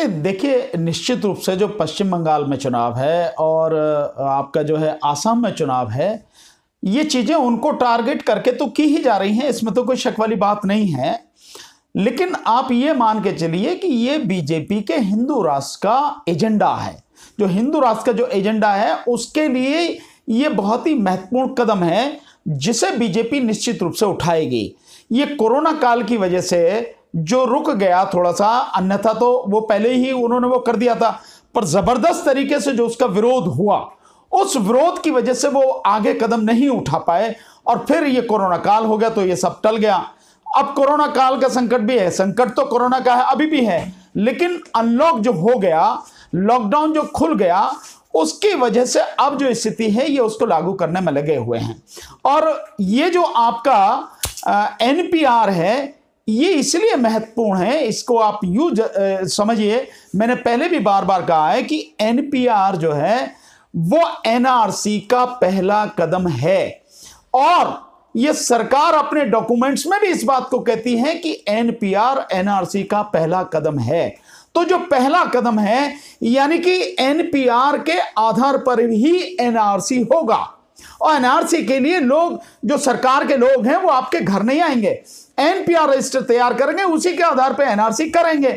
देखिए, निश्चित रूप से जो पश्चिम बंगाल में चुनाव है और आपका जो है आसाम में चुनाव है, ये चीजें उनको टारगेट करके तो की ही जा रही हैं, इसमें तो कोई शक वाली बात नहीं है। लेकिन आप ये मान के चलिए कि ये बीजेपी के हिंदू राष्ट्र का एजेंडा है। जो हिंदू राष्ट्र का जो एजेंडा है उसके लिए ये बहुत ही महत्वपूर्ण कदम है जिसे बीजेपी निश्चित रूप से उठाएगी। ये कोरोना काल की वजह से जो रुक गया थोड़ा सा, अन्यथा तो वो पहले ही उन्होंने वो कर दिया था, पर जबरदस्त तरीके से जो उसका विरोध हुआ, उस विरोध की वजह से वो आगे कदम नहीं उठा पाए और फिर ये कोरोना काल हो गया तो ये सब टल गया। अब कोरोना काल का संकट भी है, संकट तो कोरोना का है, अभी भी है, लेकिन अनलॉक जो हो गया, लॉकडाउन जो खुल गया, उसकी वजह से अब जो स्थिति है ये उसको लागू करने में लगे हुए हैं। और ये जो आपका एनपीआर है ये इसलिए महत्वपूर्ण है, इसको आप यूं समझिए, मैंने पहले भी बार बार कहा है कि एनपीआर जो है वो एनआरसी का पहला कदम है और ये सरकार अपने डॉक्यूमेंट्स में भी इस बात को कहती है कि एनपीआर एनआरसी का पहला कदम है। तो जो पहला कदम है यानी कि एनपीआर के आधार पर ही एनआरसी होगा और एनआरसी के लिए लोग, जो सरकार के लोग हैं, वो आपके घर नहीं आएंगे, एनपीआर रजिस्टर तैयार करेंगे, उसी के आधार पर एनआरसी करेंगे।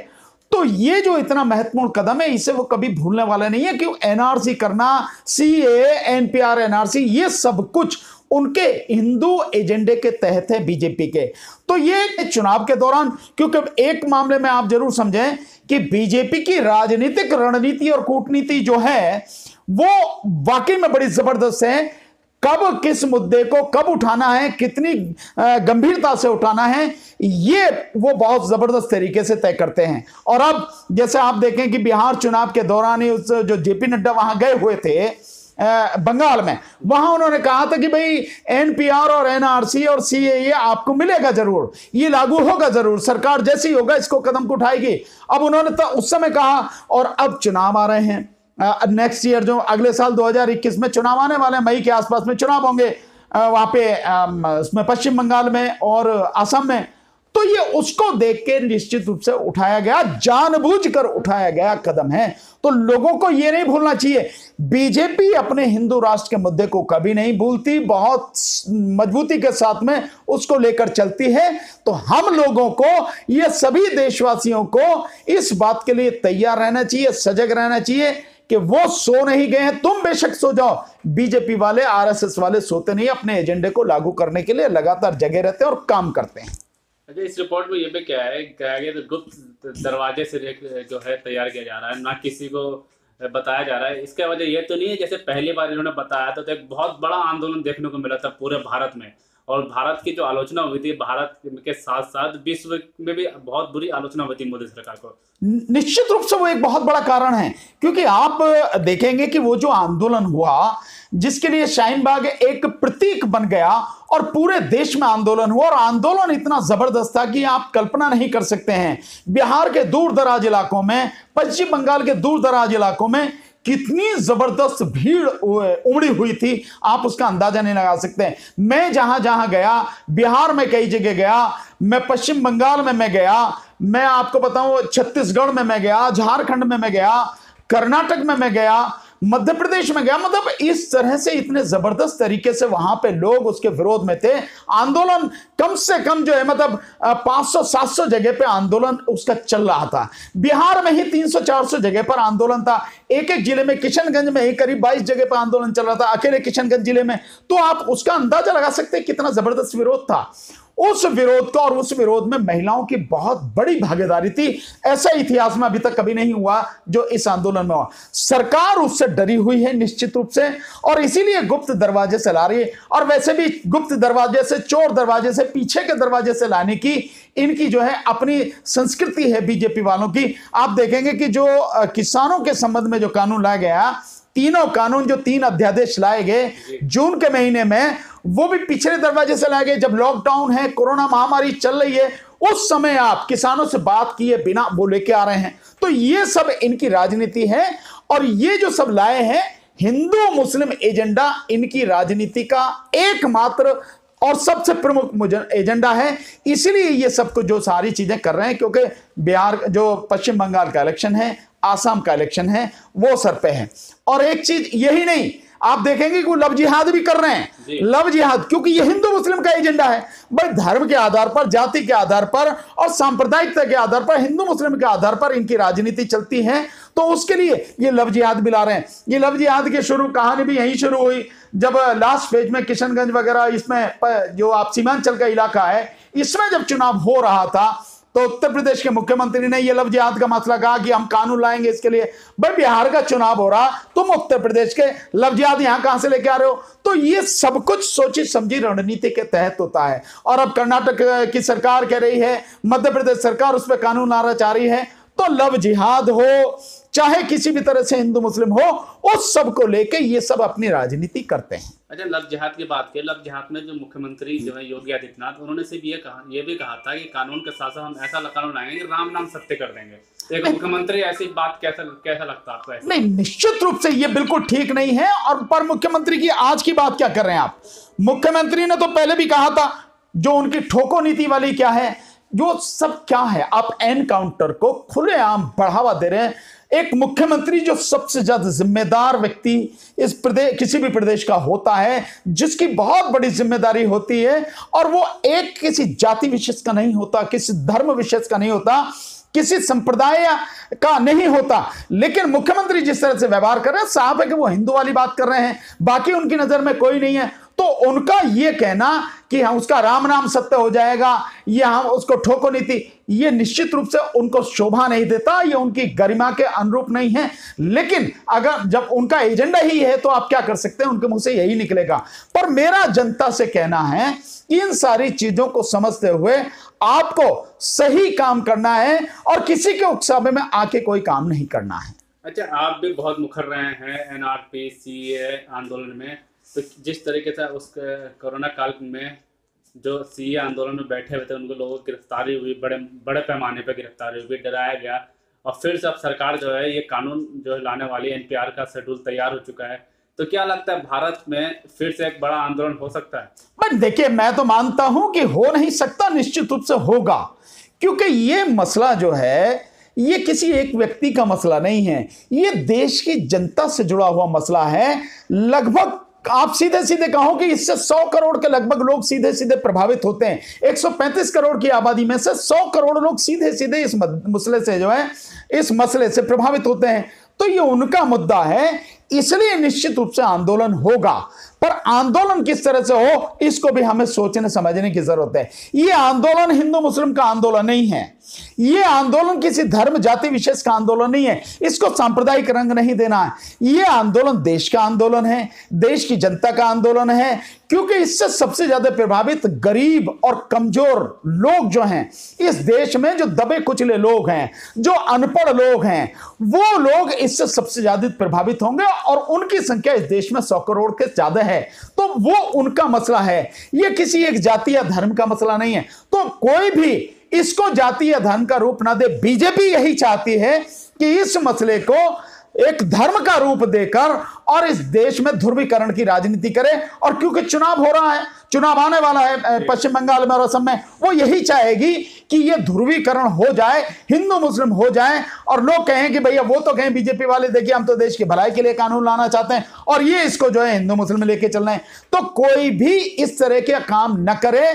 तो ये जो इतना महत्वपूर्ण कदम है इसे वो कभी भूलने वाले नहीं है कि एनआरसी करना, सीए, एनपीआर, एनआरसी, ये सब कुछ उनके हिंदू एजेंडे के तहत है बीजेपी के। तो ये चुनाव के दौरान, क्योंकि एक मामले में आप जरूर समझें कि बीजेपी की राजनीतिक रणनीति और कूटनीति जो है वो वाकई में बड़ी जबरदस्त है। कब किस मुद्दे को कब उठाना है, कितनी गंभीरता से उठाना है, ये वो बहुत जबरदस्त तरीके से तय करते हैं। और अब जैसे आप देखें कि बिहार चुनाव के दौरान ही उस जो जेपी नड्डा वहां गए हुए थे बंगाल में, वहां उन्होंने कहा था कि भाई एनपीआर और एनआरसी और सीएए आपको मिलेगा जरूर, ये लागू होगा जरूर, सरकार जैसी होगा इसको कदम उठाएगी। अब उन्होंने तो उस समय कहा, और अब चुनाव आ रहे हैं नेक्स्ट ईयर, जो अगले साल 2021 में चुनाव आने वाले हैं, मई के आसपास में चुनाव होंगे वहां पे उसमें पश्चिम बंगाल में और असम में। तो ये उसको देख के निश्चित रूप से उठाया गया, जानबूझकर उठाया गया कदम है। तो लोगों को ये नहीं भूलना चाहिए, बीजेपी अपने हिंदू राष्ट्र के मुद्दे को कभी नहीं भूलती, बहुत मजबूती के साथ में उसको लेकर चलती है। तो हम लोगों को, ये सभी देशवासियों को इस बात के लिए तैयार रहना चाहिए, सजग रहना चाहिए कि वो सो नहीं गए हैं। तुम बेशक सो जाओ, बीजेपी वाले, आरएसएस वाले सोते नहीं, अपने एजेंडे को लागू करने के लिए लगातार जगे रहते हैं और काम करते हैं। अच्छा, इस रिपोर्ट में ये भी क्या है, कहा गया तो गुप्त दरवाजे से जो है तैयार किया जा रहा है, ना किसी को बताया जा रहा है। इसका वजह ये तो नहीं है, जैसे पहली बार इन्होंने बताया था तो एक बहुत बड़ा आंदोलन देखने को मिला था पूरे भारत में, और भारत की जो आलोचना हुई थी, भारत के साथ साथ विश्व में भी बहुत बुरी आलोचना हुई थी मोदी सरकार को। निश्चित रूप से वो एक बहुत बड़ा कारण है, क्योंकि आप देखेंगे कि वो जो आंदोलन हुआ, जिसके लिए शाहीन बाग एक प्रतीक बन गया और पूरे देश में आंदोलन हुआ, और आंदोलन इतना जबरदस्त था कि आप कल्पना नहीं कर सकते हैं। बिहार के दूर दराज इलाकों में, पश्चिम बंगाल के दूर दराज इलाकों में कितनी जबरदस्त भीड़ उमड़ी हुई थी, आप उसका अंदाजा नहीं लगा सकते। मैं जहां जहां गया, बिहार में कई जगह गया, मैं पश्चिम बंगाल में मैं गया, मैं आपको बताऊं छत्तीसगढ़ में मैं गया, झारखंड में मैं गया, कर्नाटक में मैं गया, मध्य प्रदेश में गया, मतलब इस तरह से इतने जबरदस्त तरीके से वहां पे लोग उसके विरोध में थे। आंदोलन कम से कम जो है, मतलब 500-700 जगह पे आंदोलन उसका चल रहा था। बिहार में ही 300-400 जगह पर आंदोलन था, एक एक जिले में, किशनगंज में ही करीब 22 जगह पर आंदोलन चल रहा था, अकेले किशनगंज जिले में। तो आप उसका अंदाजा लगा सकते हैं कितना जबरदस्त विरोध था। उस विरोध को, और उस विरोध में महिलाओं की बहुत बड़ी भागीदारी थी, ऐसा इतिहास में अभी तक कभी नहीं हुआ जो इस आंदोलन में हुआ। सरकार उससे डरी हुई है निश्चित रूप से, और इसीलिए गुप्त दरवाजे से ला रही है। और वैसे भी गुप्त दरवाजे से, चोर दरवाजे से, पीछे के दरवाजे से लाने की इनकी जो है अपनी संस्कृति है बीजेपी वालों की। आप देखेंगे कि जो किसानों के संबंध में जो कानून लाया गया, तीनों कानून, जो 3 अध्यादेश लाए गए जून के महीने में, वो भी पिछले दरवाजे से लाए गए। जब लॉकडाउन है, कोरोना महामारी चल रही है, उस समय आप किसानों से बात किए बिना वो लेके आ रहे हैं। तो ये सब इनकी राजनीति है, और ये जो सब लाए हैं हिंदू मुस्लिम एजेंडा, इनकी राजनीति का एकमात्र और सबसे प्रमुख एजेंडा है। इसलिए ये सब कुछ जो सारी चीजें कर रहे हैं, क्योंकि बिहार जो पश्चिम बंगाल का इलेक्शन है, आसाम का इलेक्शन है, वो सर पे है। और एक चीज यही नहीं, आप देखेंगे कि वो लव जिहाद भी कर रहे हैं। लव जिहाद, क्योंकि ये हिंदू मुस्लिम का एजेंडा है भाई। धर्म के आधार पर, जाति के आधार पर और सांप्रदायिकता के आधार पर, हिंदू मुस्लिम के आधार पर इनकी राजनीति चलती है। तो उसके लिए ये लव जिहाद भी ला रहे हैं। ये लव जिहाद की कहानी भी यहीं शुरू हुई जब लास्ट फेज में किशनगंज वगैरह, इसमें जो आप सीमांचल का इलाका है, इसमें जब चुनाव हो रहा था तो उत्तर प्रदेश के मुख्यमंत्री ने यह लव जिहाद का मसला कहा कि हम कानून लाएंगे इसके लिए। भाई बिहार का चुनाव हो रहा, तुम उत्तर प्रदेश के लव जिहाद यहां कहां से लेके आ रहे हो? तो ये सब कुछ सोची समझी रणनीति के तहत होता है। और अब कर्नाटक की सरकार कह रही है, मध्य प्रदेश सरकार उस पर कानून लाना चाह रही है। तो लव जिहाद हो, चाहे किसी भी तरह से हिंदू मुस्लिम हो, उस सब को लेके ये सब अपनी राजनीति करते हैं। अच्छा, लव जिहाद की बात करें, लव जिहाद में जो मुख्यमंत्री जो है योगी आदित्यनाथ, उन्होंने सिर्फ ये भी कहा था कि कानून के साथ साथ हम ऐसा कानून लाएंगे कि राम नाम सत्य कर देंगे। एक मुख्यमंत्री ऐसी बात कैसा लगता है आपको? नहीं, निश्चित रूप से ये बिल्कुल ठीक नहीं है। और पर मुख्यमंत्री की आज की बात क्या कर रहे हैं आप? मुख्यमंत्री ने तो पहले भी कहा था, जो उनकी ठोको नीति वाली क्या है, जो सब क्या है, आप एनकाउंटर को खुलेआम बढ़ावा दे रहे हैं। एक मुख्यमंत्री जो सबसे ज्यादा जिम्मेदार व्यक्ति इस प्रदेश, किसी भी प्रदेश का होता है, जिसकी बहुत बड़ी जिम्मेदारी होती है, और वो एक किसी जाति विशेष का नहीं होता, किसी धर्म विशेष का नहीं होता, किसी संप्रदाय का नहीं होता। लेकिन मुख्यमंत्री जिस तरह से व्यवहार कर रहे हैं, साफ है कि वो हिंदू वाली बात कर रहे हैं, बाकी उनकी नजर में कोई नहीं है। तो उनका ये कहना कि हम उसका राम नाम सत्य हो जाएगा, ये हम उसको ठोको नीति, ये निश्चित रूप से उनको शोभा नहीं देता, ये उनकी गरिमा के अनुरूप नहीं है। लेकिन अगर जब उनका एजेंडा ही है तो आप क्या कर सकते हैं, उनके मुंह से यही निकलेगा। पर मेरा जनता से कहना है, इन सारी चीजों को समझते हुए आपको सही काम करना है और किसी के उकसावे में आके कोई काम नहीं करना है। अच्छा, आप भी बहुत मुखर रहे हैं एनआरपी सीए आंदोलन में। तो जिस तरीके से उस कोरोना काल में जो सीए आंदोलन में बैठे हुए थे, उनको लोगों की गिरफ्तारी हुई, बड़े पैमाने पर गिरफ्तारी हुई, डराया गया, और फिर से अब सरकार जो है ये कानून जो है लाने वाली, एनपीआर का शेड्यूल तैयार हो चुका है। तो क्या लगता है, भारत में फिर से एक बड़ा आंदोलन हो सकता है? बट देखिए, मैं तो मानता हूं कि हो नहीं सकता, निश्चित रूप से होगा। क्योंकि ये मसला जो है, ये किसी एक व्यक्ति का मसला नहीं है, ये देश की जनता से जुड़ा हुआ मसला है। लगभग आप सीधे सीधे कहो कि इससे 100 करोड़ के लगभग लोग सीधे सीधे प्रभावित होते हैं। 135 करोड़ की आबादी में से 100 करोड़ लोग सीधे सीधे इस मसले से जो है, इस मसले से प्रभावित होते हैं। तो ये उनका मुद्दा है, इसलिए निश्चित रूप से आंदोलन होगा। पर आंदोलन किस तरह से हो, इसको भी हमें सोचने समझने की जरूरत है। ये आंदोलन हिंदू मुस्लिम का आंदोलन नहीं है, ये आंदोलन किसी धर्म जाति विशेष का आंदोलन नहीं है, इसको सांप्रदायिक रंग नहीं देना है। ये आंदोलन देश का आंदोलन है, देश की जनता का आंदोलन है। क्योंकि इससे सबसे ज्यादा प्रभावित गरीब और कमजोर लोग जो हैं इस देश में, जो दबे कुचले लोग हैं, जो अनपढ़ लोग हैं, वो लोग इससे सबसे ज्यादा प्रभावित होंगे। और उनकी संख्या इस देश में 100 करोड़ के ज्यादा है। तो वो उनका मसला है, ये किसी एक जाति या धर्म का मसला नहीं है। तो कोई भी इसको जाति या धर्म का रूप ना दे। बीजेपी यही चाहती है कि इस मसले को एक धर्म का रूप देकर और इस देश में ध्रुवीकरण की राजनीति करे। और क्योंकि चुनाव हो रहा है, चुनाव आने वाला है पश्चिम बंगाल में और असम में, वो यही चाहेगी कि ये ध्रुवीकरण हो जाए, हिंदू मुस्लिम हो जाए, और लोग कहें कि भैया वो तो कहें बीजेपी वाले, देखिए हम तो देश की भलाई के लिए कानून लाना चाहते हैं और ये इसको जो है हिंदू मुस्लिम लेके चलना है। तो कोई भी इस तरह के काम न करे।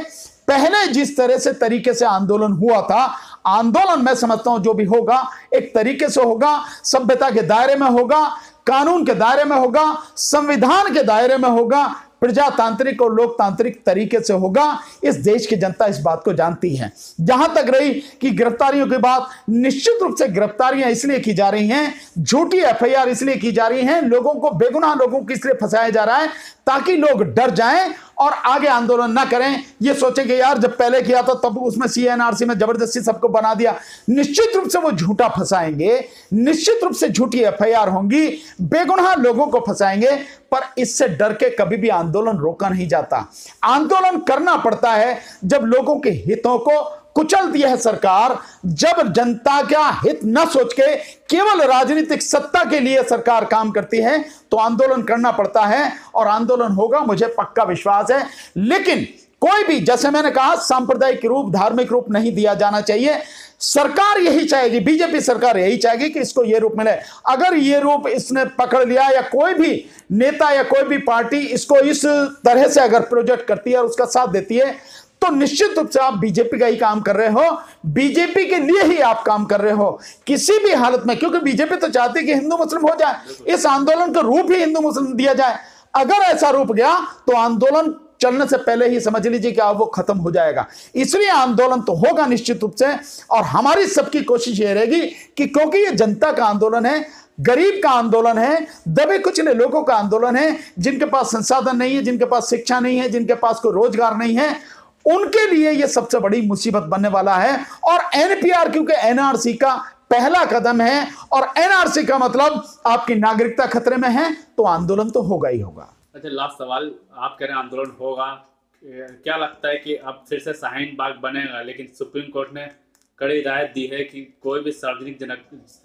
पहले जिस तरह से तरीके से आंदोलन हुआ था, आंदोलन मैं समझता हूं जो भी होगा एक तरीके से होगा, सभ्यता के दायरे में होगा, कानून के दायरे में होगा, संविधान के दायरे में होगा, प्रजातांत्रिक और लोकतांत्रिक तरीके से होगा। इस देश की जनता इस बात को जानती है। जहां तक रही कि गिरफ्तारियों की बात, निश्चित रूप से गिरफ्तारियां इसलिए की जा रही हैं, झूठी एफआईआर इसलिए की जा रही हैं, लोगों को, बेगुनाह लोगों को इसलिए फंसाया जा रहा है ताकि लोग डर जाएं और आगे आंदोलन ना करें। ये सोचें कि यार जब पहले किया था तब उसमें सीएनआरसी में जबरदस्ती सबको बना दिया। निश्चित रूप से वो झूठा फंसाएंगे, निश्चित रूप से झूठी एफआईआर होंगी, बेगुनाह लोगों को फंसाएंगे। पर इससे डर के कभी भी आंदोलन रोका नहीं जाता। आंदोलन करना पड़ता है जब लोगों के हितों को कुचलती है सरकार, जब जनता का हित न सोच के केवल राजनीतिक सत्ता के लिए सरकार काम करती है, तो आंदोलन करना पड़ता है और आंदोलन होगा, मुझे पक्का विश्वास है। लेकिन कोई भी, जैसे मैंने कहा, सांप्रदायिक रूप, धार्मिक रूप नहीं दिया जाना चाहिए। सरकार यही चाहेगी, बीजेपी सरकार यही चाहेगी कि इसको ये रूप मिले। अगर ये रूप इसने पकड़ लिया, या कोई भी नेता या कोई भी पार्टी इसको इस तरह से अगर प्रोजेक्ट करती है और उसका साथ देती है, तो निश्चित रूप से आप बीजेपी का ही काम कर रहे हो, बीजेपी के लिए ही आप काम कर रहे हो किसी भी हालत में। क्योंकि बीजेपी तो चाहती है कि हिंदू मुस्लिम हो जाए, इस आंदोलन का रूप ही हिंदू मुस्लिम दिया जाए। अगर ऐसा रूप गया तो आंदोलन चलने से पहले ही समझ लीजिए कि अब वो खत्म हो जाएगा। इसलिए आंदोलन तो होगा निश्चित रूप से, और हमारी सबकी कोशिश ये रहेगी कि क्योंकि ये जनता का आंदोलन है, गरीब का आंदोलन है, दबे कुचले लोगों का आंदोलन है, जिनके पास संसाधन नहीं है, जिनके पास शिक्षा नहीं है, जिनके पास कोई रोजगार नहीं है, उनके लिए यह सबसे बड़ी मुसीबत बनने वाला है। और एनपीआर, क्योंकि एनआरसी का पहला कदम है, और एनआरसी का मतलब आपकी नागरिकता खतरे में है, तो आंदोलन तो होगा ही होगा। अच्छा, लास्ट सवाल, आप कह रहे हैं आंदोलन होगा, क्या लगता है कि अब फिर से शाहीन बाग बनेगा? लेकिन सुप्रीम कोर्ट ने कड़ी हिदायत दी है कि कोई भी सार्वजनिक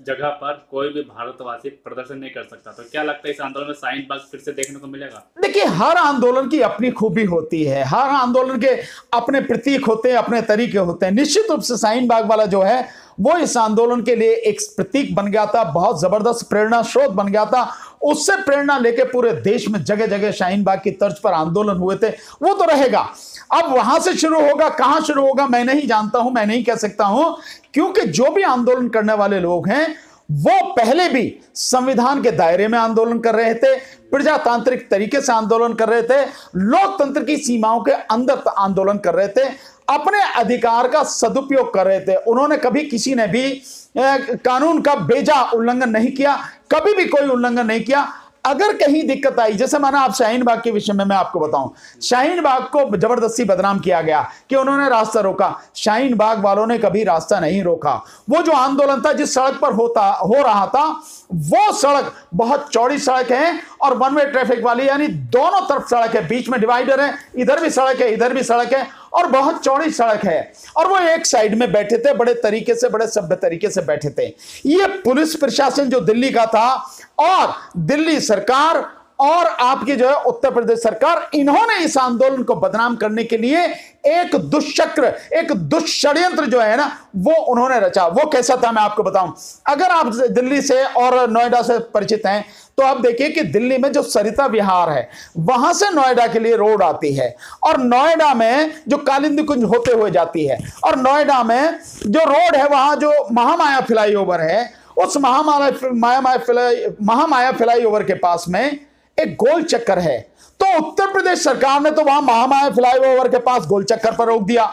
जगह पर कोई भी भारतवासी प्रदर्शन नहीं कर सकता। तो क्या लगता है इस आंदोलन में शाहीन बाग फिर से देखने को मिलेगा? देखिए, हर आंदोलन की अपनी खूबी होती है, हर आंदोलन के अपने प्रतीक होते हैं, अपने तरीके होते हैं। निश्चित रूप से शाहीन बाग वाला जो है वो इस आंदोलन के लिए एक प्रतीक बन गया था, बहुत जबरदस्त प्रेरणा स्रोत बन गया था। उससे प्रेरणा लेके पूरे देश में जगह जगह शाहीन बाग की तर्ज पर आंदोलन हुए थे, वो तो रहेगा। अब वहां से शुरू होगा, कहां शुरू होगा मैं नहीं जानता हूं, मैं नहीं कह सकता हूं, क्योंकि जो भी आंदोलन करने वाले लोग हैं वो पहले भी संविधान के दायरे में आंदोलन कर रहे थे, प्रजातांत्रिक तरीके से आंदोलन कर रहे थे, लोकतंत्र की सीमाओं के अंदर आंदोलन कर रहे थे, अपने अधिकार का सदुपयोग कर रहे थे। उन्होंने कभी किसी ने भी कानून का बेजा उल्लंघन नहीं किया, कभी भी कोई उल्लंघन नहीं किया। अगर कहीं दिक्कत आई, जैसे माना आप शाहीन बाग के विषय में मैं आपको बताऊं, शाहीन बाग को जबरदस्ती बदनाम किया गया कि उन्होंने रास्ता रोका। शाहीन बाग वालों ने कभी रास्ता नहीं रोका। वो जो आंदोलन था, जिस सड़क पर हो रहा था, वो सड़क बहुत चौड़ी सड़क है और वन वे ट्रैफिक वाली, यानी दोनों तरफ सड़क है, बीच में डिवाइडर है, इधर भी सड़क है, इधर भी सड़क है, और बहुत चौड़ी सड़क है। और वो एक साइड में बैठे थे, बड़े तरीके से, बड़े सभ्य तरीके से बैठे थे। ये पुलिस प्रशासन जो दिल्ली का था और दिल्ली सरकार और आपकी जो है उत्तर प्रदेश सरकार, इन्होंने इस आंदोलन को बदनाम करने के लिए एक दुष्चक्र, एक दुष्षड्यंत्र जो है ना, वो उन्होंने रचा। वो कैसा था मैं आपको बताऊं। अगर आप दिल्ली से और नोएडा से परिचित हैं तो आप देखिए कि दिल्ली में जो सरिता विहार है, वहां से नोएडा के लिए रोड आती है, और नोएडा में जो कालिंदी कुंज होते हुए जाती है, और नोएडा में जो रोड है, वहां जो महामाया फ्लाईओवर है, उस महामाया फ्लाईओवर के पास में एक गोल चक्कर है। तो उत्तर प्रदेश सरकार ने तो वहां महामाया फ्लाईओवर के पास गोल चक्कर पर रोक दिया,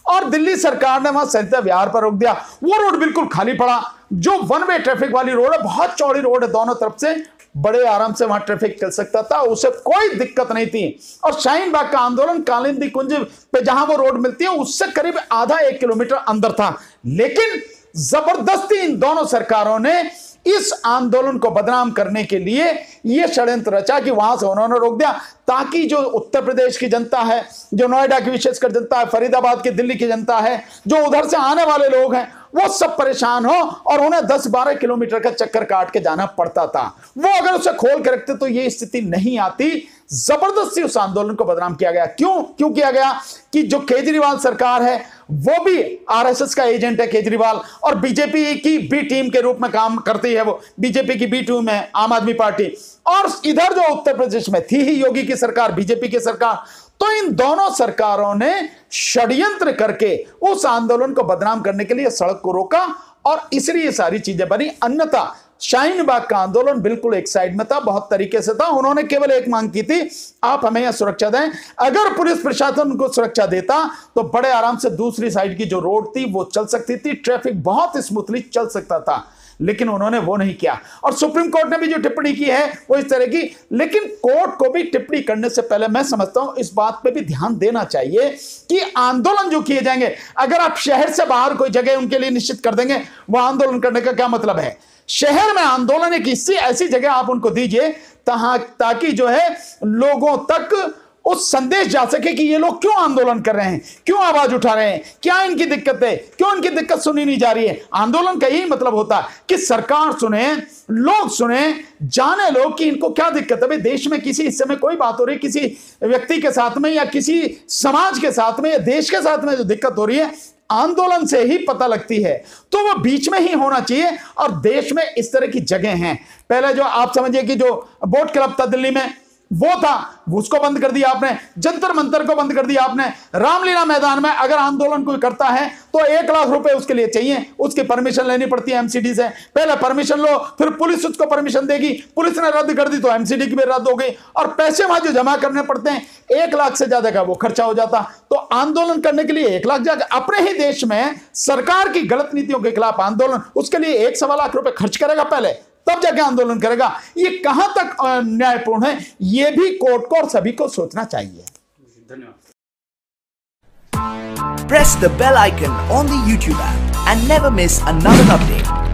और दिल्ली सरकार ने वहां सरिता विहार पर रोक दिया। वो रोड बिल्कुल खाली पड़ा, जो वन वे ट्रैफिक वाली रोड है, बहुत चौड़ी रोड है, दोनों तरफ से बड़े आराम से वहां ट्रैफिक चल सकता था, उसे कोई दिक्कत नहीं थी। और शाहीन बाग का आंदोलन कालिंदी कुंज पे जहां वो रोड मिलती है, उससे करीब आधा 1 किलोमीटर अंदर था। लेकिन जबरदस्ती इन दोनों सरकारों ने इस आंदोलन को बदनाम करने के लिए यह षड्यंत्र रचा कि वहां से उन्होंने रोक दिया, ताकि जो उत्तर प्रदेश की जनता है, जो नोएडा की विशेषकर जनता है, फरीदाबाद की, दिल्ली की जनता है, जो उधर से आने वाले लोग हैं, वो सब परेशान हो और उन्हें 10-12 किलोमीटर का चक्कर काट के जाना पड़ता था। वो अगर उसे खोल के रखते तो ये स्थिति नहीं आती। जबरदस्ती उस आंदोलन को बदनाम किया गया। क्यों किया गया? कि जो केजरीवाल सरकार है वो भी आरएसएस का एजेंट है केजरीवाल, और बीजेपी की बी टीम के रूप में काम करती है। वो बीजेपी की बी टीम है आम आदमी पार्टी, और इधर जो उत्तर प्रदेश में थी ही योगी की सरकार, बीजेपी की सरकार। तो इन दोनों सरकारों ने षड्यंत्र करके उस आंदोलन को बदनाम करने के लिए सड़क को रोका, और इसलिए सारी चीजें बनी। अन्यथा शाहीन बाग का आंदोलन बिल्कुल एक साइड में था, बहुत तरीके से था। उन्होंने केवल एक मांग की थी, आप हमें यह सुरक्षा दें। अगर पुलिस प्रशासन उनको सुरक्षा देता तो बड़े आराम से दूसरी साइड की जो रोड थी वो चल सकती थी, ट्रैफिक बहुत स्मूथली चल सकता था। लेकिन उन्होंने वो नहीं किया। और सुप्रीम कोर्ट ने भी जो टिप्पणी की है वो इस तरह की, लेकिन कोर्ट को भी टिप्पणी करने से पहले मैं समझता हूं इस बात पे भी ध्यान देना चाहिए कि आंदोलन जो किए जाएंगे, अगर आप शहर से बाहर कोई जगह उनके लिए निश्चित कर देंगे, वह आंदोलन करने का क्या मतलब है? शहर में आंदोलन एक ऐसी जगह आप उनको दीजिए ताकि जो है लोगों तक उस संदेश जा सके कि ये लोग क्यों आंदोलन कर रहे हैं, क्यों आवाज उठा रहे हैं, क्या इनकी दिक्कत है, क्यों इनकी दिक्कत सुनी नहीं जा रही है। आंदोलन का यही मतलब होता है कि सरकार सुने, लोग सुने, जाने लोग कि इनको क्या दिक्कत है। भाई देश में किसी हिस्से में कोई बात हो रही है, किसी व्यक्ति के साथ में या किसी समाज के साथ में या देश के साथ में जो दिक्कत हो रही है, आंदोलन से ही पता लगती है। तो वो बीच में ही होना चाहिए। और देश में इस तरह की जगह हैं। पहले जो आप समझिए कि जो बोट क्लब था दिल्ली में, वो था, उसको बंद कर दिया आपने। जंतर मंतर को बंद कर दिया आपने। रामलीला मैदान में अगर आंदोलन कोई करता है तो 1 लाख रुपए उसके लिए चाहिए, उसकी परमिशन लेनी पड़ती है एमसीडी से। पहले परमिशन लो, फिर पुलिस उसको परमिशन देगी, पुलिस ने रद्द कर दी तो एमसीडी की भी रद्द हो गई, और पैसे वहां जो जमा करने पड़ते हैं 1 लाख से ज्यादा का वो खर्चा हो जाता। तो आंदोलन करने के लिए 1 लाख जाकर अपने ही देश में सरकार की गलत नीतियों के खिलाफ आंदोलन, उसके लिए 1-1.25 लाख रुपए खर्च करेगा पहले, तब जाके आंदोलन करेगा। ये कहां तक न्यायपूर्ण है, ये भी कोर्ट को और सभी को सोचना चाहिए। धन्यवाद। Press the bell icon on the YouTube app and never miss another update.